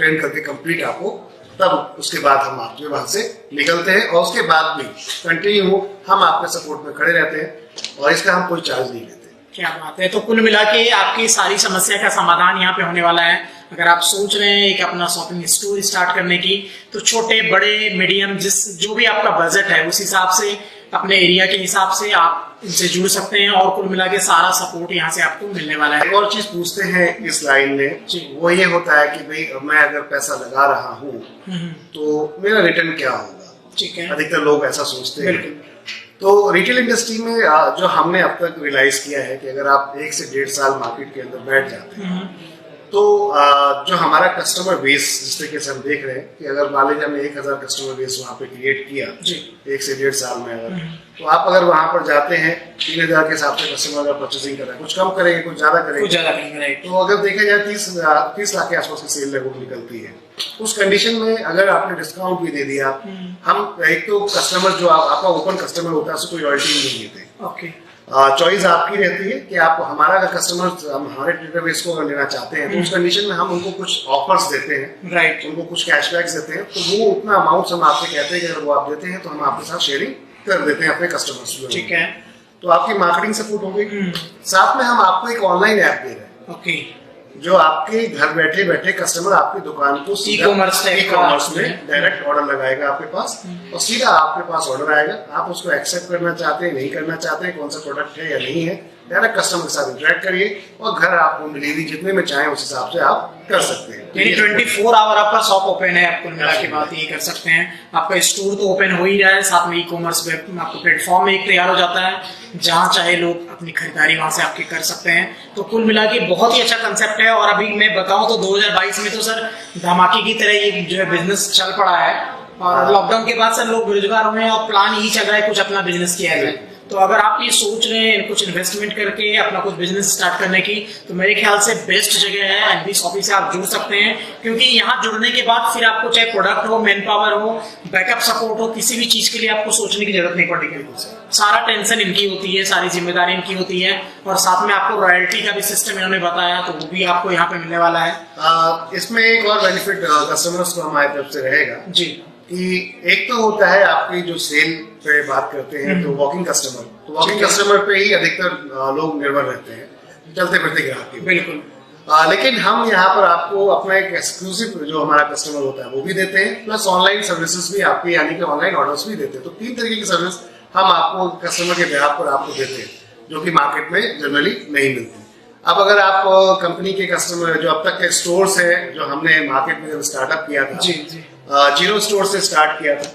Train करके complete आपको, तब उसके बाद हम आपके वहां से निकलते हैं और उसके बाद भी कंटिन्यू हम आपके सपोर्ट में खड़े रहते हैं और इसका हम कोई चार्ज नहीं लेते। क्या बात है। तो कुल मिला के आपकी सारी समस्या का समाधान यहाँ पे होने वाला है। अगर आप सोच रहे हैं एक अपना शॉपिंग स्टोर स्टार्ट करने की, तो छोटे बड़े मीडियम जो भी आपका बजट है उस हिसाब से, अपने एरिया के हिसाब से आप इनसे जुड़ सकते हैं और कुल मिला के सारा सपोर्ट यहाँ से आपको मिलने वाला है। एक और चीज पूछते हैं इस लाइन में, वो ये होता है कि भाई मैं अगर पैसा लगा रहा हूँ तो मेरा रिटर्न क्या होगा। ठीक है, अधिकतर लोग ऐसा सोचते हैं। तो रिटेल इंडस्ट्री में जो हमने अब तक रियलाइज किया है कि अगर आप 1 से 1.5 साल मार्केट के अंदर बैठ जाते हैं तो जो हमारा कस्टमर बेस, जिस तरीके से हम देख रहे हैं कि अगर मान लीजिए हमने 1000 कस्टमर बेस वहाँ पे क्रिएट किया 1 से 1.5 साल में, अगर तो आप अगर वहाँ पर जाते हैं 3000 के हिसाब से कस्टमर अगर परचेसिंग कर रहे हैं, कुछ कम करेंगे कुछ ज्यादा करेंगे, तो अगर देखा जाए 30 लाख के आसपास की सेल लगभग निकलती है। उस कंडीशन में अगर आपने डिस्काउंट भी दे दिया, हम एक तो कस्टमर जो आपका ओपन कस्टमर होता है उससे कोई रॉयल्टी नहीं देते। चॉइस आपकी रहती है कि आप हमारा अगर कस्टमर हमारे डेटाबेस को अगर लेना चाहते हैं तो उस कंडीशन में हम उनको कुछ ऑफर्स देते हैं, राइट, उनको कुछ कैशबैक्स देते हैं। तो वो उतना अमाउंट हम आपसे कहते हैं कि अगर वो आप देते हैं तो हम आपके साथ शेयरिंग कर देते हैं अपने कस्टमर्स को। ठीक है, तो आपकी मार्केटिंग सपोर्ट हो गई, साथ में हम आपको एक ऑनलाइन ऐप दे रहे हैं जो आपके घर बैठे बैठे कस्टमर आपकी दुकान को ई-कॉमर्स में डायरेक्ट ऑर्डर लगाएगा आपके पास और सीधा आपके पास ऑर्डर आएगा। आप उसको एक्सेप्ट करना चाहते हैं, नहीं करना चाहते हैं, कौन सा प्रोडक्ट है या नहीं है, डायरेक्ट कस्टमर के साथ इंटरेक्ट करिए और घर आपको डिलीवरी जितने में चाहें उस हिसाब से आप कर सकते हैं। यानी 24 आवर आपका शॉप ओपन है। आप कुल मिला के बात ये कर सकते हैं, आपका स्टोर तो ओपन हो ही रहा है, साथ में ई-कॉमर्स आपको प्लेटफॉर्म में एक तैयार हो जाता है जहाँ चाहे लोग अपनी खरीदारी वहां से आपकी कर सकते हैं। तो कुल मिला के बहुत ही अच्छा कंसेप्ट है। और अभी मैं बताऊं तो 2022 में तो सर धमाके की तरह ये जो है बिजनेस चल पड़ा है और लॉकडाउन के बाद सर लोग बेरोजगार हुए हैं और प्लान यही चल रहा है कुछ अपना बिजनेस किया जाए। तो अगर आप ये सोच रहे हैं कुछ इन्वेस्टमेंट करके अपना कुछ बिजनेस स्टार्ट करने की, तो मेरे ख्याल से बेस्ट जगह है एनबी शॉपिंग से आप जुड़ सकते हैं। क्योंकि यहाँ जुड़ने के बाद फिर आपको चाहे प्रोडक्ट हो, मैन पावर हो, बैकअप सपोर्ट हो, किसी भी चीज के लिए आपको सोचने की जरूरत नहीं पड़ेगी। सारा टेंशन इनकी होती है, सारी जिम्मेदारी इनकी होती है और साथ में आपको रॉयल्टी का भी सिस्टम इन्होंने बताया तो वो भी आपको यहाँ पे मिलने वाला है। इसमें एक और बेनिफिट कस्टमर्स को हमारी तरफ से रहेगा जी, कि एक तो होता है आपकी जो सेल पे बात करते हैं तो वॉकिंग कस्टमर, तो वॉकिंग कस्टमर पे ही अधिकतर लोग निर्भर रहते हैं, चलते फिरते ग्राहक। बिल्कुल, लेकिन हम यहाँ पर आपको अपना एक एक्सक्लूसिव जो हमारा कस्टमर होता है वो भी देते हैं, प्लस ऑनलाइन सर्विसेज भी आपके यानी कि ऑनलाइन ऑर्डर्स भी देते हैं। तो 3 तरीके की सर्विस हम आपको कस्टमर के बिहाफ पर आपको देते हैं जो कि मार्केट में जनरली नहीं मिलती। अब अगर आप कंपनी के कस्टमर जो अब तक के स्टोर्स है जो हमने मार्केट में जब स्टार्टअप किया था जी, 0 स्टोर से स्टार्ट किया था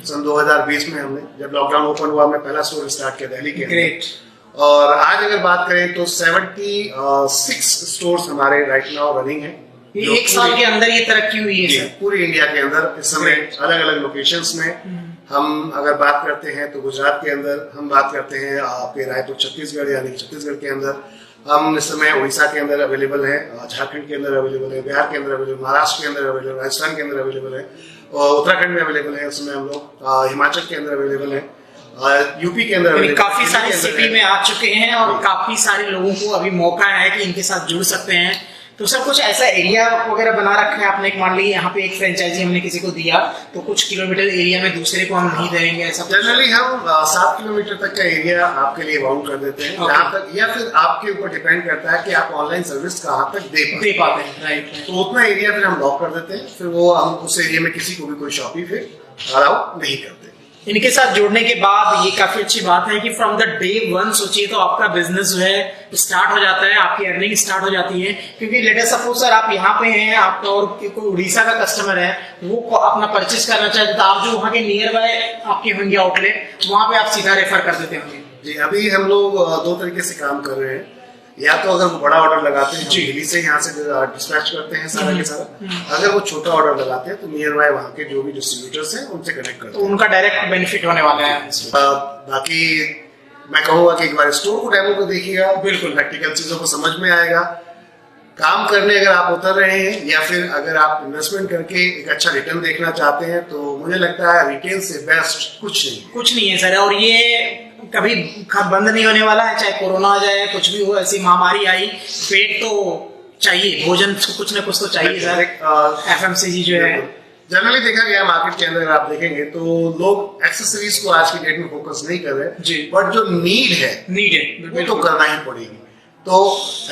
सन 2020 में हमने, जब लॉकडाउन ओपन हुआ मैं पहला स्टोर स्टार्ट किया दिल्ली के अंदर। और आज अगर बात करें तो 76 स्टोर्स हमारे राइट नाउ रनिंग है। ये 1 साल के अंदर ये तरक्की हुई है सर पूरी इंडिया के अंदर। इस समय अलग अलग लोकेशंस में हम अगर बात करते हैं तो गुजरात के अंदर, हम बात करते हैं आपके रायपुर छत्तीसगढ़ यानी कि छत्तीसगढ़ के अंदर, हम इस समय उड़ीसा के अंदर अवेलेबल है, झारखंड के अंदर अवेलेबल है, बिहार के अंदर अवेलेबल, महाराष्ट्र के अंदर अवेलेबल, राजस्थान के अंदर अवेलेबल है, और उत्तराखंड में अवेलेबल है उसमें हम लोग, हिमाचल के अंदर अवेलेबल है, यूपी के अंदर काफी सारे सिटी में आ चुके हैं और काफी सारे लोगों को अभी मौका है कि इनके साथ जुड़ सकते हैं। तो सब कुछ ऐसा एरिया वगैरह बना रखा है आपने, मान लीजिए यहाँ पे एक फ्रेंचाइजी हमने किसी को दिया तो कुछ किलोमीटर एरिया में दूसरे को हम नहीं देंगे ऐसा? जनरली हम 7 किलोमीटर तक का एरिया आपके लिए बाउंड कर देते हैं जहाँ तक, या फिर आपके ऊपर डिपेंड करता है कि आप ऑनलाइन सर्विस कहाँ तक दे पाते हैं, राइट। तो उतना एरिया फिर हम लॉक कर देते हैं, फिर वो हम उस एरिया में किसी को भी कोई शॉप ही फिर अलाउ नहीं करते। इनके साथ जुड़ने के बाद ये काफी अच्छी बात है कि फ्रॉम द डे 1 सोचिए तो आपका बिजनेस जो है स्टार्ट हो जाता है, आपकी अर्निंग स्टार्ट हो जाती है। क्योंकि लेटर सपोज सर आप यहाँ पे हैं, आपका और कोई उड़ीसा का कस्टमर है, वो अपना परचेस करना चाहते तो आप जो वहाँ के नियर बाय आपके होंगे आउटलेट, वहाँ पे आप सीधा रेफर कर देते होंगे। जी, अभी हम लोग 2 तरीके से काम कर रहे हैं। या तो अगर वो बड़ा ऑर्डर लगाते हैं दिल्ली से यहाँ से डिस्पैच करते हैं सारा के सारा, अगर वो छोटा ऑर्डर लगाते हैं तो नियर बाय वहाँ के जो भी डिस्ट्रीब्यूटर्स हैं उनसे कनेक्ट करते हैं, तो उनका डायरेक्ट बेनिफिट होने वाला है। बाकी मैं कहूँगा कि एक बार स्टोर को डेमो को देखिएगा, बिल्कुल प्रैक्टिकल चीजों को समझ में आएगा। काम करने अगर आप उतर रहे हैं या फिर अगर आप इन्वेस्टमेंट करके एक अच्छा रिटर्न देखना चाहते हैं तो मुझे लगता है रिटेल से बेस्ट कुछ नहीं है सर। और ये कभी बंद नहीं होने वाला है, चाहे कोरोना आ जाए, कुछ भी हो, ऐसी महामारी आई, पेट तो चाहिए, भोजन कुछ ना कुछ तो चाहिए सर। FMCG जो है जनरली देखा गया मार्केट के अंदर अगर आप देखेंगे तो लोग एक्सेसरीज को आज की डेट में फोकस नहीं कर रहे जी। बट जो नीड है वो तो करना ही पड़ेगी। तो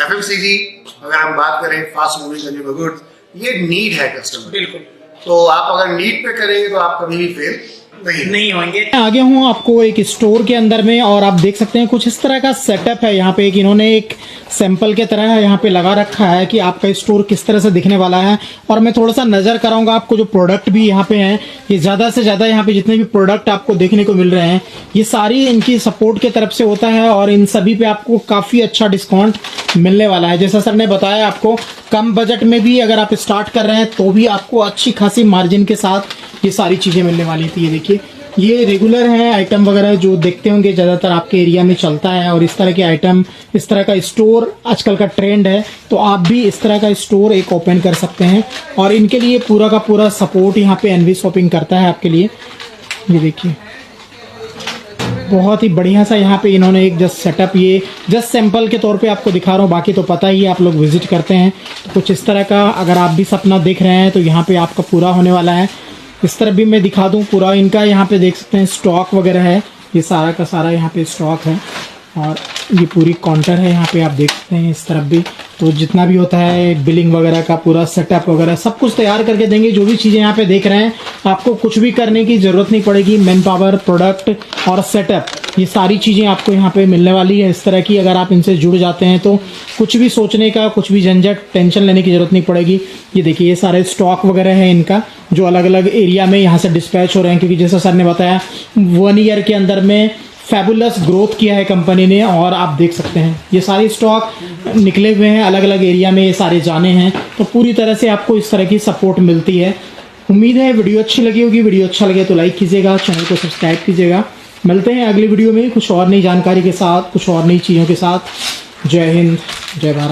FMCG अगर हम बात करें फास्ट मूविंग कंज्यूमर गुड्स, ये नीड है कस्टमर, बिल्कुल। तो आप अगर नीड पे करेंगे तो आप कभी भी फेल नहीं होंगे। आगे हूँ आपको एक स्टोर के अंदर में, और आप देख सकते हैं कुछ इस तरह का सेटअप है यहाँ पे। एक इन्होंने एक सैंपल के तरह यहाँ पे लगा रखा है कि आपका स्टोर किस तरह से दिखने वाला है। और मैं थोड़ा सा नजर कराऊंगा आपको, जो प्रोडक्ट भी यहाँ पे हैं, ये ज्यादा से ज्यादा यहाँ पे जितने भी प्रोडक्ट आपको देखने को मिल रहे हैं ये सारी इनकी सपोर्ट के तरफ से होता है, और इन सभी पे आपको काफी अच्छा डिस्काउंट मिलने वाला है। जैसा सर ने बताया, आपको कम बजट में भी अगर आप स्टार्ट कर रहे हैं तो भी आपको अच्छी खासी मार्जिन के साथ ये सारी चीजें मिलने वाली थी। ये देखिए, ये रेगुलर है आइटम वगैरह जो देखते होंगे ज्यादातर आपके एरिया में चलता है, और इस तरह के आइटम, इस तरह का स्टोर आजकल का ट्रेंड है। तो आप भी इस तरह का स्टोर एक ओपन कर सकते हैं, और इनके लिए पूरा का पूरा सपोर्ट यहाँ पे एनवी शॉपिंग करता है आपके लिए। ये देखिए, बहुत ही बढ़िया सा यहाँ पे इन्होंने एक जस्ट सेटअप, ये जस्ट सैंपल के तौर पे आपको दिखा रहा हूँ, बाकी तो पता ही है, आप लोग विजिट करते हैं तो कुछ इस तरह का अगर आप भी सपना देख रहे हैं तो यहाँ पे आपका पूरा होने वाला है। इस तरफ भी मैं दिखा दूं, पूरा इनका यहाँ पे देख सकते हैं स्टॉक वगैरह है, ये सारा का सारा यहाँ पे स्टॉक है, और ये पूरी काउंटर है यहाँ पे आप देख सकते हैं इस तरफ भी। तो जितना भी होता है बिलिंग वगैरह का पूरा सेटअप वगैरह सब कुछ तैयार करके देंगे। जो भी चीज़ें यहाँ पे देख रहे हैं आपको कुछ भी करने की ज़रूरत नहीं पड़ेगी। मैन पावर, प्रोडक्ट और सेटअप, ये सारी चीज़ें आपको यहाँ पे मिलने वाली है इस तरह की। अगर आप इनसे जुड़ जाते हैं तो कुछ भी सोचने का, कुछ भी झंझट, टेंशन लेने की ज़रूरत नहीं पड़ेगी। ये देखिए, ये सारे स्टॉक वगैरह है इनका, जो अलग अलग एरिया में यहाँ से डिस्पैच हो रहे हैं, क्योंकि जैसा सर ने बताया 1 ईयर के अंदर में फैबुलस ग्रोथ किया है कंपनी ने। और आप देख सकते हैं ये सारे स्टॉक निकले हुए हैं, अलग अलग एरिया में ये सारे जाने हैं, तो पूरी तरह से आपको इस तरह की सपोर्ट मिलती है। उम्मीद है वीडियो अच्छी लगी होगी। वीडियो अच्छा लगे तो लाइक कीजिएगा, चैनल को सब्सक्राइब कीजिएगा। मिलते हैं अगली वीडियो में कुछ और नई जानकारी के साथ, कुछ और नई चीज़ों के साथ। जय हिंद, जय भारत।